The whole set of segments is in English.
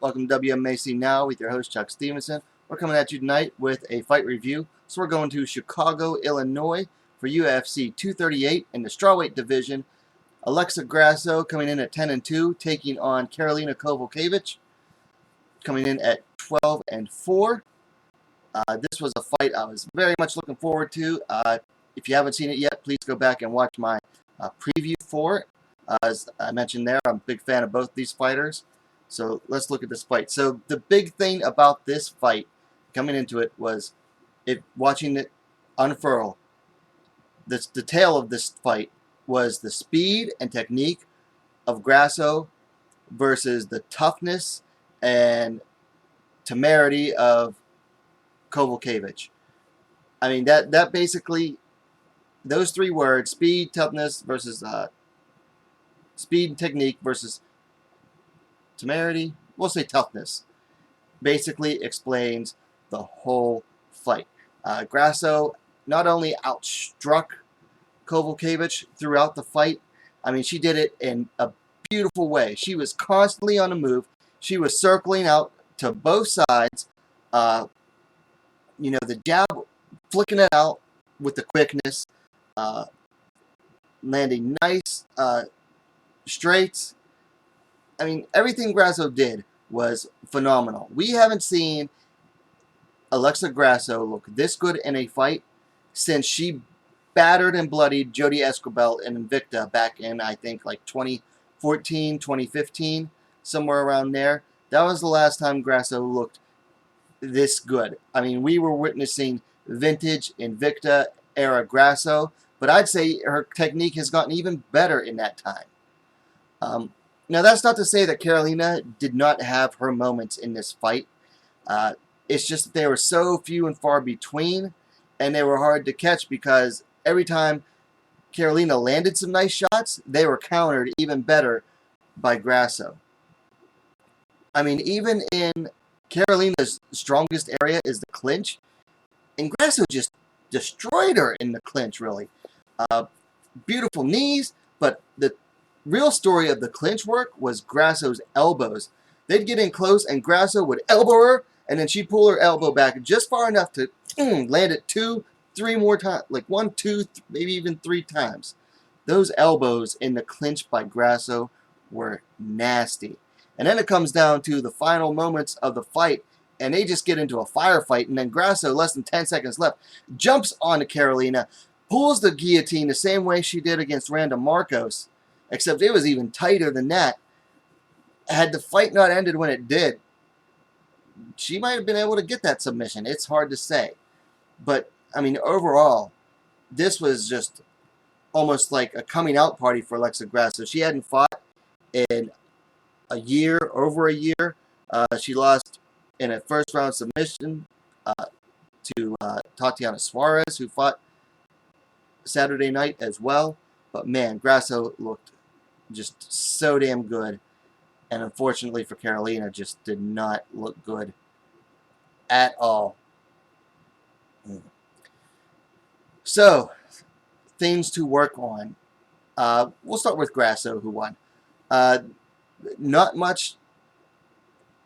Welcome to WMMA Now with your host Chuck Stevenson. We're coming at you tonight with a fight review. So we're going to Chicago, Illinois for UFC 238 in the strawweight division. Alexa Grasso coming in at 10-2, taking on Karolina Kowalkiewicz, coming in at 12-4. This was a fight I was very much looking forward to. If you haven't seen it yet, please go back and watch my preview for it. As I mentioned there, I'm a big fan of both these fighters. So let's look at this fight. So the big thing about this fight coming into it was watching it unfurl. The tale of this fight was the speed and technique of Grasso versus the toughness and temerity of Kowalkiewicz. I mean, that basically, those three words, speed, toughness versus speed and technique versus temerity, we'll say toughness, basically explains the whole fight. Grasso not only outstruck Kowalkiewicz throughout the fight, I mean, she did it in a beautiful way. She was constantly on the move. She was circling out to both sides. The jab, flicking it out with the quickness, landing nice straights. I mean, everything Grasso did was phenomenal. We haven't seen Alexa Grasso look this good in a fight since she battered and bloodied Jody Esquibel in Invicta back in, I think, like 2014, 2015, somewhere around there. That was the last time Grasso looked this good. I mean, we were witnessing vintage Invicta era Grasso, but I'd say her technique has gotten even better in that time. Now, that's not to say that Karolina did not have her moments in this fight. It's just that they were so few and far between, and they were hard to catch because every time Karolina landed some nice shots, they were countered even better by Grasso. I mean, even in Karolina's strongest area is the clinch, and Grasso just destroyed her in the clinch, really. Beautiful knees, but the real story of the clinch work was Grasso's elbows. They'd get in close, and Grasso would elbow her, and then she'd pull her elbow back just far enough to land it 2, 3 more times, like 1, 2, maybe even 3 times. Those elbows in the clinch by Grasso were nasty. And then it comes down to the final moments of the fight, and they just get into a firefight, and then Grasso, less than 10 seconds left, jumps onto Karolina, pulls the guillotine the same way she did against Randa Marcos, except it was even tighter than that. Had the fight not ended when it did, she might have been able to get that submission. It's hard to say. But, I mean, overall, this was just almost like a coming out party for Alexa Grasso. She hadn't fought in a year, over a year. She lost in a first round submission to Tatiana Suarez, who fought Saturday night as well. But man, Grasso looked just so damn good. And unfortunately for Karolina, just did not look good at all. So, things to work on. We'll start with Grasso, who won. Not much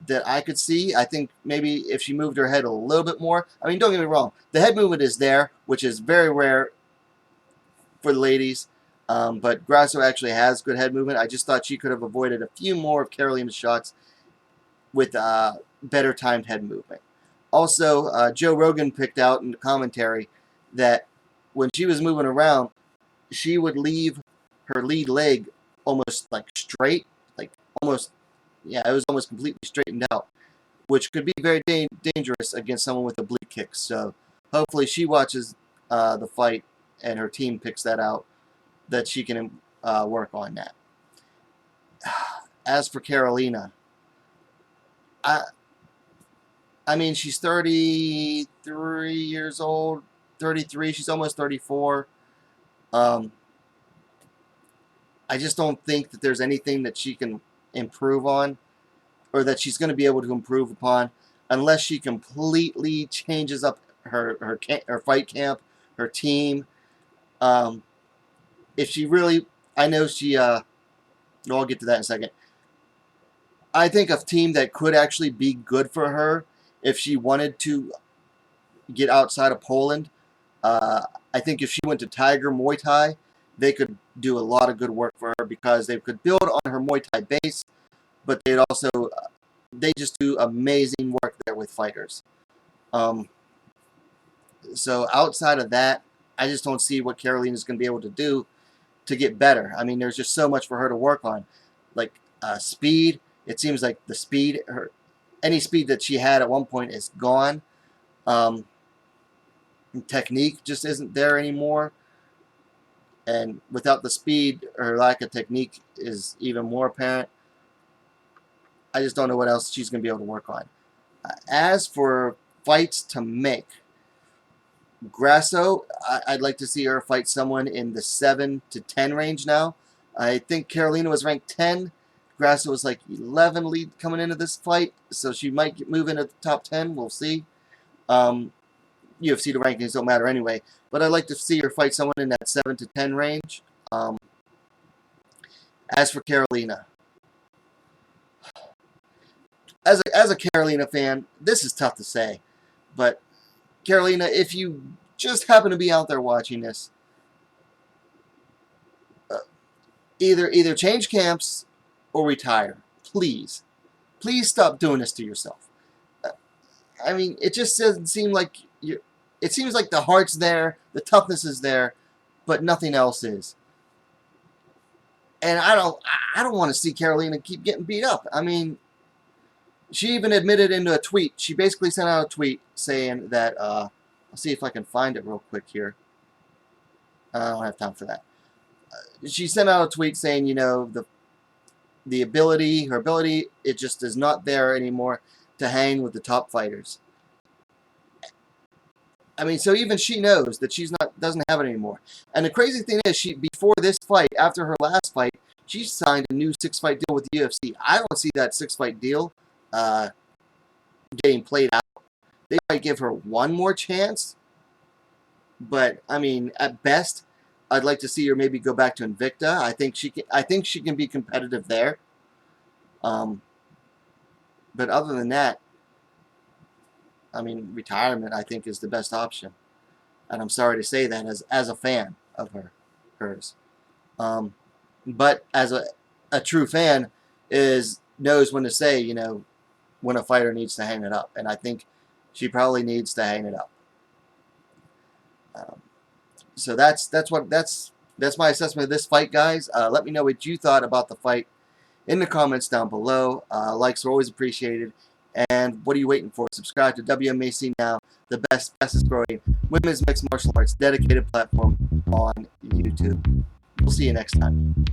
that I could see. I think maybe if she moved her head a little bit more. I mean, don't get me wrong. The head movement is there, which is very rare for the ladies. But Grasso actually has good head movement. I just thought she could have avoided a few more of Karolina's shots with better timed head movement. Also, Joe Rogan picked out in the commentary that when she was moving around, she would leave her lead leg almost like straight, like almost, yeah, it was almost completely straightened out, which could be very dangerous against someone with oblique kicks. So hopefully she watches the fight and her team picks that out, that she can work on that. As for Karolina, I mean, she's 33 years old, 33, she's almost 34. I just don't think that there's anything that she can improve on, or that she's going to be able to improve upon, unless she completely changes up her fight camp, her team. If she really, I know she, I'll get to that in a second. I think a team that could actually be good for her if she wanted to get outside of Poland. I think if she went to Tiger Muay Thai, they could do a lot of good work for her because they could build on her Muay Thai base, but they just do amazing work there with fighters. So outside of that, I just don't see what Karolina is going to be able to do to get better. I mean, there's just so much for her to work on, like speed. It seems like any speed that she had at one point is gone. Technique just isn't there anymore, and without the speed, her lack of technique is even more apparent. I just don't know what else she's going to be able to work on. As for fights to make, Grasso, I'd like to see her fight someone in the 7 to 10 range now. I think Karolina was ranked 10. Grasso was like 11 lead coming into this fight, so she might move into the top 10. We'll see. UFC, the rankings don't matter anyway, but I'd like to see her fight someone in that 7 to 10 range. As for Karolina, as a Karolina fan, this is tough to say, but Karolina, if you just happen to be out there watching this, either change camps or retire. Please. Please stop doing this to yourself. I mean, it just doesn't seem like it seems like the heart's there, the toughness is there, but nothing else is. And I don't want to see Karolina keep getting beat up. I mean, she even admitted into a tweet. She basically sent out a tweet saying that, I'll see if I can find it real quick here. I don't have time for that. She sent out a tweet saying, you know, her ability, it just is not there anymore to hang with the top fighters. I mean, so even she knows that doesn't have it anymore. And the crazy thing is, before this fight, after her last fight, she signed a new 6-fight deal with the UFC. I don't see that 6-fight deal getting played out. They might give her one more chance, but I mean, at best, I'd like to see her maybe go back to Invicta. I think she can be competitive there. But other than that, I mean, retirement I think is the best option, and I'm sorry to say that as a fan of hers. But as a true fan knows when to say, you know, when a fighter needs to hang it up, and I think she probably needs to hang it up. So that's my assessment of this fight, guys. Let me know what you thought about the fight in the comments down below. Likes are always appreciated. And what are you waiting for? Subscribe to WMMA now, the fastest growing women's mixed martial arts dedicated platform on YouTube. We'll see you next time.